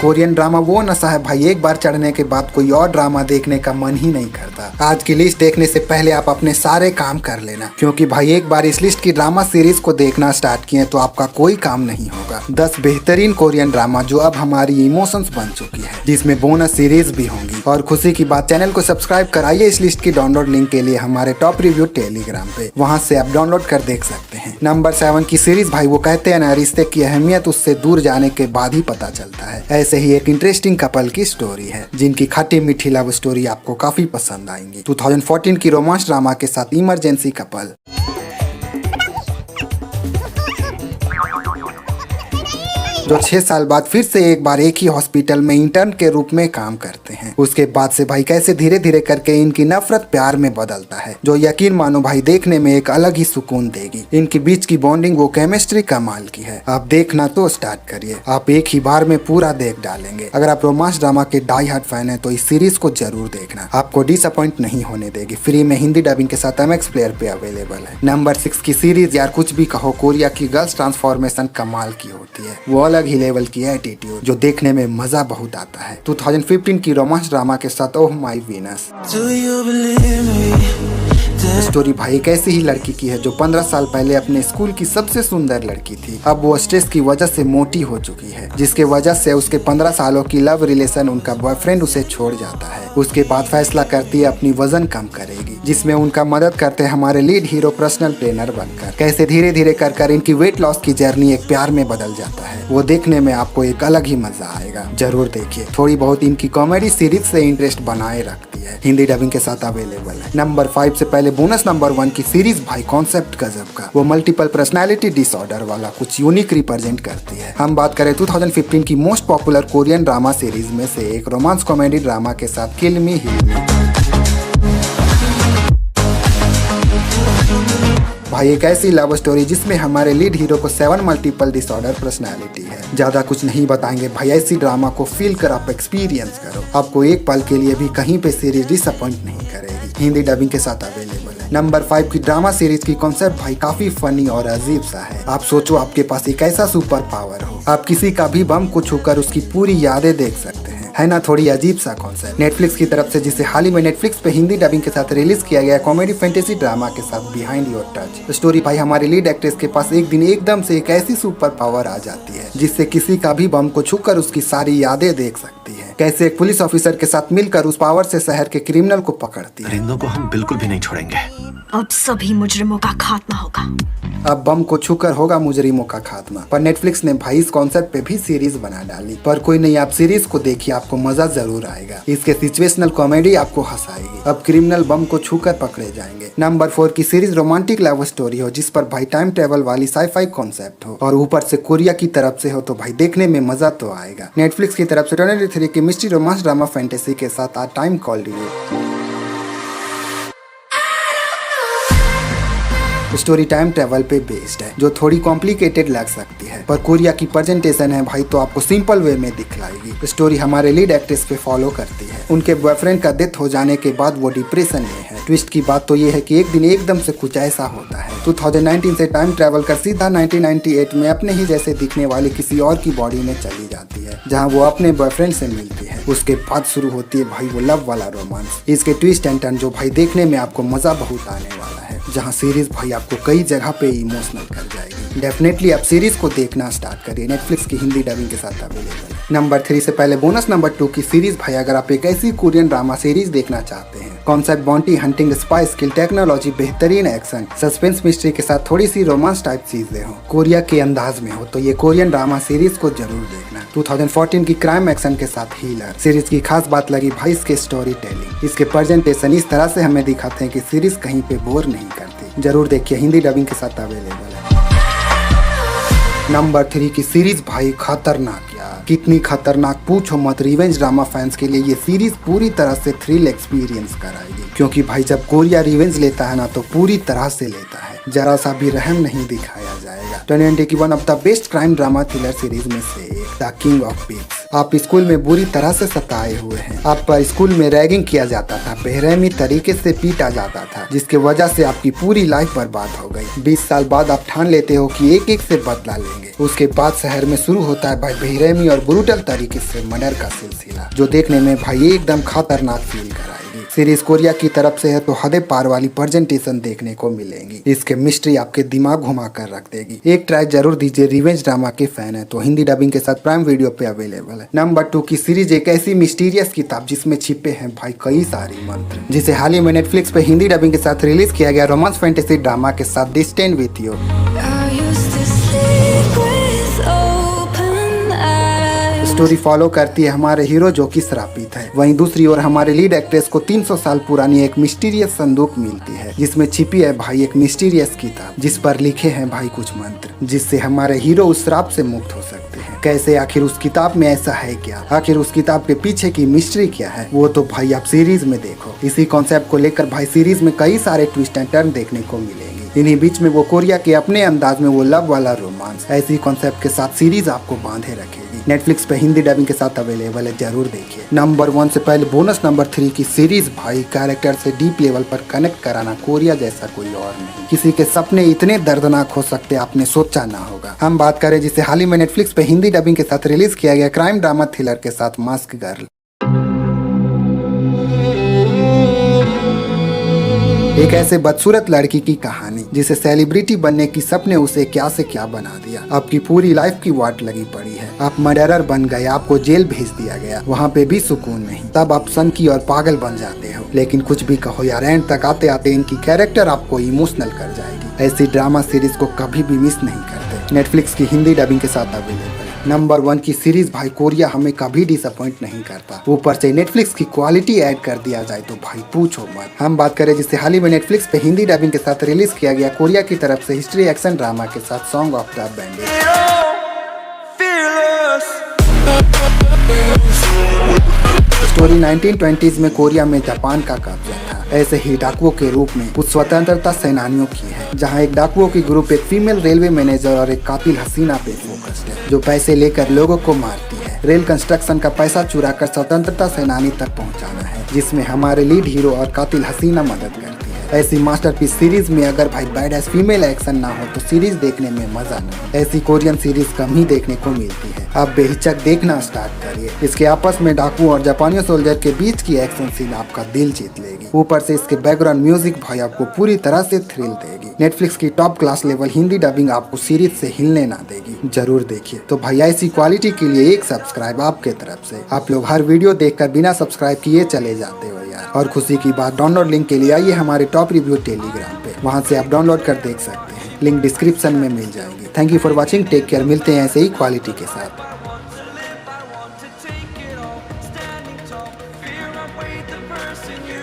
Korean drama वो नशा है भाई, एक बार चढ़ने के बाद कोई और ड्रामा देखने का मन ही नहीं करता। आज की लिस्ट देखने से पहले आप अपने सारे काम कर लेना, क्योंकि भाई एक बार इस लिस्ट की ड्रामा सीरीज को देखना स्टार्ट किए तो आपका कोई काम नहीं होगा। 10 बेहतरीन कोरियन ड्रामा जो अब हमारी इमोशंस बन चुकी है, जिसमें बोनस सीरीज भी होंगी। और खुशी की बात, चैनल को सब्सक्राइब कराइए। इस लिस्ट की डाउनलोड लिंक के लिए हमारे टॉप रिव्यू टेलीग्राम पे, वहां से आप डाउनलोड कर देख सकते हैं। नंबर 7 की सीरीज भाई, वो कहते हैं ना, रिश्ते की अहमियत उससे दूर जाने के बाद ही पता चलता है। ऐसे ही एक इंटरेस्टिंग कपल की स्टोरी है, जिनकी खट्टी मीठी लव स्टोरी आपको काफी पसंद आएंगी। 2014 की रोमांस ड्रामा के साथ इमरजेंसी कपल। जो 6 साल बाद फिर से एक बार एक ही हॉस्पिटल में इंटर्न के रूप में काम करते हैं। उसके बाद से भाई कैसे धीरे धीरे करके इनकी नफरत प्यार में बदलता है, जो यकीन मानो भाई देखने में एक अलग ही सुकून देगी। इनकी बीच की बॉन्डिंग, वो केमिस्ट्री कमाल की है। आप देखना तो स्टार्ट करिए, आप एक ही बार में पूरा देख डालेंगे। अगर आप रोमांस ड्रामा के डाई हार्ड फैन है तो इस सीरीज को जरूर देखना, आपको डिसअपॉइंट नहीं होने देगी। फ्री में हिंदी डबिंग के साथ MX प्लेयर पे अवेलेबल है। नंबर 6 की सीरीज, यार कुछ भी कहो, कोरिया की गर्ल्स ट्रांसफॉर्मेशन कमाल की होती है। वो अलग ही लेवल की एटीट्यूड, जो देखने में मजा बहुत आता है। 2015 की रोमांस ड्रामा के साथ ओह माय वीनस। स्टोरी भाई एक ऐसी ही लड़की की है जो 15 साल पहले अपने स्कूल की सबसे सुंदर लड़की थी। अब वो स्ट्रेस की वजह से मोटी हो चुकी है, जिसके वजह से उसके 15 सालों की लव रिलेशन, उनका बॉयफ्रेंड उसे छोड़ जाता है। उसके बाद फैसला करती है अपनी वजन कम करेगी, जिसमें उनका मदद करते हैं हमारे लीड हीरो पर्सनल ट्रेनर बनकर। कैसे धीरे धीरे कर इनकी वेट लॉस की जर्नी एक प्यार में बदल जाता है, वो देखने में आपको एक अलग ही मजा आएगा। जरूर देखिए। थोड़ी बहुत इनकी कॉमेडी सीरीज से इंटरेस्ट बनाए रखती है, हिंदी डबिंग के साथ अवेलेबल है। नंबर 5 से पहले बोनस नंबर 1 की सीरीज भाई, कॉन्सेप्ट गजब का। वो मल्टीपल पर्सनालिटी डिसऑर्डर वाला कुछ यूनिक रिप्रेजेंट करती है। हम बात करें 2015 की most popular Korean drama series में से एक रोमांस कॉमेडी ड्रामा के साथ किल मी हील मी। भाई एक ऐसी लव स्टोरी जिसमें हमारे लीड हीरो को 7 मल्टीपल डिसऑर्डर पर्सनालिटी है। ज्यादा कुछ नहीं बताएंगे भाई, ऐसी ड्रामा को फील कर आप एक्सपीरियंस करो, आपको एक पल के लिए भी कहीं पे सीरीज डिसअपॉइंट नहीं करेगी। हिंदी डबिंग के साथ अवेलेबल है। नंबर 5 की ड्रामा सीरीज की कॉन्सेप्ट भाई काफी फनी और अजीब सा है। आप सोचो आपके पास एक ऐसा सुपर पावर हो, आप किसी का भी बम को छूकर उसकी पूरी यादें देख सकते हैं, है ना? थोड़ी अजीब सा कॉन्सेप्ट। नेटफ्लिक्स की तरफ से, जिसे हाल ही में नेटफ्लिक्स पे हिंदी डबिंग के साथ रिलीज किया गया कॉमेडी फैंटेसी ड्रामा के साथ बिहाइंड योर टच। स्टोरी भाई, हमारी लीड एक्ट्रेस के पास एक दिन एकदम से एक ऐसी सुपर पावर आ जाती है, जिससे किसी का भी बम को छूकर उसकी सारी यादें देख सकती है। कैसे एक पुलिस ऑफिसर के साथ मिलकर उस पावर से शहर के क्रिमिनल को पकड़ती है। परिंदों को हम बिल्कुल भी नहीं छोड़ेंगे। अब सभी मुजरिमों का खात्मा होगा। अब बम को छूकर होगा मुजरिमों का खात्मा। पर नेटफ्लिक्स ने भाई इस कॉन्सेप्ट पे भी सीरीज बना डाली। पर कोई नहीं, आप सीरीज को देखिए, आपको मजा जरूर आएगा। इसके सिचुएशनल कॉमेडी आपको हंसाएगी। अब क्रिमिनल बम को छूकर पकड़े जाएंगे। नंबर 4 की सीरीज रोमांटिक लव स्टोरी हो, जिस पर भाई टाइम ट्रेवल वाली साईफाई कॉन्सेप्ट हो और ऊपर से कोरिया की तरफ से हो, तो भाई देखने में मजा तो आएगा। नेटफ्लिक्स की तरफ से 23 की मिस्ट्री रोमांस ड्रामा फैंटेसी के साथ a time called you. Story time travel पे बेस्ड है, जो थोड़ी कॉम्प्लिकेटेड लग सकती है, पर कोरिया की प्रेजेंटेशन है भाई तो आपको सिंपल वे में दिखलाएगी। स्टोरी हमारे लीड एक्ट्रेस पे फॉलो करती है। उनके बॉयफ्रेंड का डेथ हो जाने के बाद वो डिप्रेशन में है। ट्विस्ट की बात तो ये है कि एक दिन एकदम से कुछ ऐसा होता है, 2019 से टाइम ट्रेवल कर सीधा 1998 में अपने ही जैसे दिखने वाली किसी और की बॉडी में चली जाती है, जहाँ वो अपने बॉयफ्रेंड से मिलती है। उसके बाद शुरू होती है भाई वो लव वाला रोमांस। इसके ट्विस्ट एंड टर्न जो भाई देखने में आपको मजा बहुत आने वाला है, जहाँ सीरीज भाई आपको कई जगह पे इमोशनल कर जाएगी। डेफिनेटली आप सीरीज को देखना स्टार्ट करिए, नेटफ्लिक्स की हिंदी डबिंग के साथ अवेलेबल है। नंबर 3 से पहले बोनस नंबर 2 की सीरीज भाई, अगर आप एक ऐसी कोरियन ड्रामा सीरीज देखना चाहते हैं, concept bounty hunting, spy skill, technology, बेहतरीन एक्शन, सस्पेंस मिस्ट्री के साथ थोड़ी सी रोमांस टाइप चीजें हो, कोरिया के अंदाज में हो, तो ये कोरियन ड्रामा सीरीज को जरूर देखना। 2014 की क्राइम एक्शन के साथ हीलर सीरीज की खास बात लगी भाई इसके स्टोरी टेलिंग। इसके प्रेजेंटेशन इस तरह से हमें दिखाते हैं कि सीरीज कहीं पे बोर नहीं करती। जरूर देखिए, हिंदी डबिंग के साथ अवेलेबल है। नंबर 3 की सीरीज भाई खतरनाक, यार कितनी खतरनाक पूछो मत। रिवेंज ड्रामा फैंस के लिए ये सीरीज पूरी तरह से थ्रिल एक्सपीरियंस कराएगी, क्योंकि भाई जब कोरिया रिवेंज लेता है ना, तो पूरी तरह से लेता है, जरा सा भी रहम नहीं दिखाया जाएगा। 2021 of the best crime drama thriller series में से एक, द किंग ऑफ पिग्स। आप स्कूल में बुरी तरह से सताए हुए हैं। आप पर स्कूल में रैगिंग किया जाता था, बेरहमी तरीके से पीटा जाता था, जिसके वजह से आपकी पूरी लाइफ बर्बाद हो गई। 20 साल बाद आप ठान लेते हो कि एक एक से बदला लेंगे। उसके बाद शहर में शुरू होता है भाई बेरहमी और ब्रूटल तरीके से मर्डर का सिलसिला, जो देखने में भाई एकदम खतरनाक फील कराएगी। सीरीज कोरिया की तरफ से है तो हदे पार वाली प्रेजेंटेशन देखने को मिलेंगी। इसके मिस्ट्री आपके दिमाग घुमा कर रख देगी। एक ट्राई जरूर दीजिए। रिवेंज ड्रामा के फैन है तो हिंदी डबिंग के साथ प्राइम वीडियो पे अवेलेबल है। नंबर 2 की सीरीज एक ऐसी मिस्टीरियस किताब जिसमें छिपे हैं भाई कई सारे मंत्र, जिसे हाल ही में नेटफ्लिक्स पे हिंदी डबिंग के साथ रिलीज किया गया रोमांस फैंटेसी ड्रामा के साथ the stand with you. Story follow करती है हमारे हीरो जो कि श्रापित है। वहीं दूसरी ओर हमारे लीड एक्ट्रेस को 300 साल पुरानी एक मिस्टीरियस संदूक मिलती है, जिसमें छिपी है भाई एक मिस्टीरियस किताब, जिस पर लिखे हैं भाई कुछ मंत्र, जिससे हमारे हीरो उस श्राप से मुक्त हो सकते हैं। कैसे, आखिर उस किताब में ऐसा है क्या, आखिर उस किताब के पीछे की मिस्ट्री क्या है, वो तो भाई आप सीरीज में देखो। इसी कॉन्सेप्ट को लेकर भाई सीरीज में कई सारे ट्विस्ट एंड टर्न देखने को मिलेंगे। इन्हीं बीच में वो कोरिया के अपने अंदाज में वो लव वाला रोमांस, ऐसी कॉन्सेप्ट के साथ सीरीज आपको बांधे रखेगी। नेटफ्लिक्स पे हिंदी डबिंग के साथ अवेलेबल है, जरूर देखिए। नंबर 1 से पहले बोनस नंबर 3 की सीरीज भाई कैरेक्टर से डीप लेवल पर कनेक्ट कराना कोरिया जैसा कोई और नहीं। किसी के सपने इतने दर्दनाक हो सकते आपने सोचा ना होगा। हम बात करें जिसे हाल ही में नेटफ्लिक्स पे हिंदी डबिंग के साथ रिलीज किया गया क्राइम ड्रामा थ्रिलर के साथ मास्क गर्ल। एक ऐसे बदसूरत लड़की की कहानी जिसे सेलिब्रिटी बनने की सपने उसे क्या से क्या बना दिया। आपकी पूरी लाइफ की वाट लगी पड़ी है, आप मर्डरर बन गए, आपको जेल भेज दिया गया, वहाँ पे भी सुकून नहीं। तब आप सनकी और पागल बन जाते हो। लेकिन कुछ भी कहो यार, एंड तक आते आते इनकी कैरेक्टर आपको इमोशनल कर जाएगी। ऐसी ड्रामा सीरीज को कभी भी मिस नहीं करते। नेटफ्लिक्स की हिंदी डबिंग के साथ अवेलेबल। नंबर 1 की सीरीज भाई कोरिया हमें कभी डिसअपॉइंट नहीं करता। ऊपर से नेटफ्लिक्स की क्वालिटी ऐड कर दिया जाए तो भाई पूछो मत। हम बात करें जिससे हाल ही में नेटफ्लिक्स पे हिंदी डबिंग के साथ रिलीज किया गया कोरिया की तरफ से हिस्ट्री एक्शन ड्रामा के साथ song of the bandage. Story 1920s में कोरिया में जापान का कब्जा था। ऐसे ही डाकुओं के रूप में कुछ स्वतंत्रता सेनानियों की है, जहां एक डाकुओं की ग्रुप एक फीमेल रेलवे मैनेजर और एक कातिल हसीना पे फोकस्ड है, जो पैसे लेकर लोगों को मारती है। रेल कंस्ट्रक्शन का पैसा चुरा कर स्वतंत्रता सेनानी तक पहुंचाना है, जिसमें हमारे लीड हीरो और कातिल हसीना मदद करती है। ऐसी मास्टरपीस सीरीज में अगर भाई बैड एस फीमेल एक्शन ना हो तो सीरीज देखने में मजा नहीं। ऐसी कोरियन सीरीज कम ही देखने को मिलती है। आप बेहिचक देखना स्टार्ट करिए। इसके आपस में डाकू और जापानी सोल्जर के बीच की एक्शन सीन आपका दिल जीत लेगी। ऊपर से इसके बैकग्राउंड म्यूजिक भाई आपको पूरी तरह से थ्रिल देगी। नेटफ्लिक्स की top class level Hindi dubbing आपको सीरीज से हिलने ना देगी। जरूर देखिए। तो भाई ऐसी क्वालिटी के लिए एक सब्सक्राइब आपके तरफ से। आप लोग हर वीडियो देखकर बिना सब्सक्राइब किए चले जाते हो यार। और खुशी की बात, डाउनलोड लिंक के लिए आइए हमारे टॉप रिव्यू टेलीग्राम पे, वहाँ से आप डाउनलोड कर देख सकते हैं। लिंक डिस्क्रिप्शन में मिल जाएगी। Thank you for watching, take care. मिलते हैं ऐसे ही क्वालिटी के साथ। Fear outweighed the person you